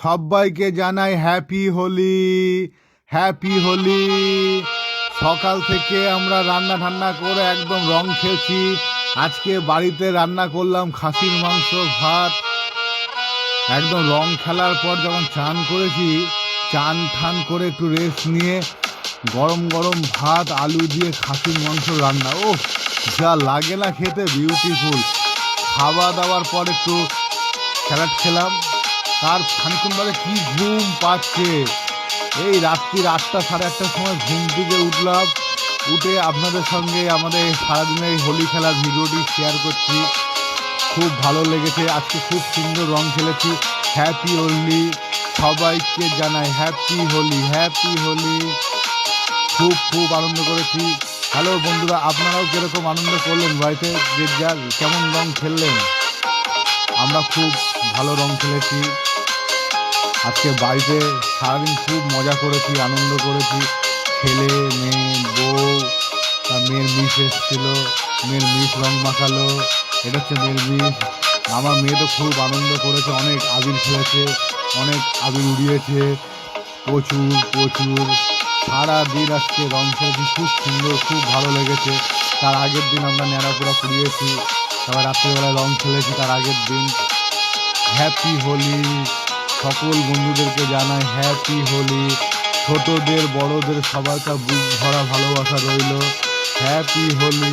সবাইকে জানাই happy Holi, happy Holi. সকাল থেকে আমরা রান্না ঠান্না করে একদম রং খেয়েছি। আজকে বাড়িতে রান্না করলাম খাসির মাংস, ভাত। একদম রং খেলার পর যখন চান করেছি, চান ঠান করে একটু রেস্ট নিয়ে গরম গরম ভাত, আলু দিয়ে খাসির মাংস রান্না, ও যা লাগে না খেতে, বিউটিফুল। খাওয়া দাওয়ার পর একটু স্যালাড খেলাম। তার খানিক্ষণ পরে কি ঘুম পাচ্ছে, এই রাত্রির 8টা সাড়ে 8টার সময় ঘুম থেকে উঠলাম। উঠে আপনাদের সঙ্গে আমাদের সারাদিনের হোলি খেলার ভিডিওটি শেয়ার করছি। খুব ভালো লেগেছে, আজকে খুব সুন্দর রং খেলেছি। হ্যাপি হোলি, সবাইকে জানাই হ্যাপি হোলি, হ্যাপি হোলি। খুব খুব আনন্দ করেছি। হ্যালো বন্ধুরা, আপনারাও কীরকম আনন্দ করলেন বাড়িতে, যে যার কেমন রং খেললেন? আমরা খুব ভালো রং খেলেছি। আজকে বাড়িতে সারাদিন খুব মজা করেছি, আনন্দ করেছি। ছেলে, মেয়ে, বউ, তার মেয়ের মিস এসেছিল, মেয়ের মিস রং মাখালো। এটা হচ্ছে মেয়ের মিস। আমার মেয়ে তো খুব আনন্দ করেছে, অনেক আবির খেলেছে, অনেক আবির উড়িয়েছে, প্রচুর প্রচুর। সারাদিন আজকে রং খেলেছি, খুব সুন্দর, খুব ভালো লেগেছে। তার আগের দিন আমরা ন্যাড়াপোড়া পুড়িয়েছি, তারপর রাত্রিবেলায় রং খেলেছি তার আগের দিন। হ্যাপি হোলি, সকল বন্ধুদেরকে জানাই হ্যাপি হোলি। ছোটদের বড়দের সবার বুক ভরা ভালোবাসা রইল। হ্যাপি হোলি।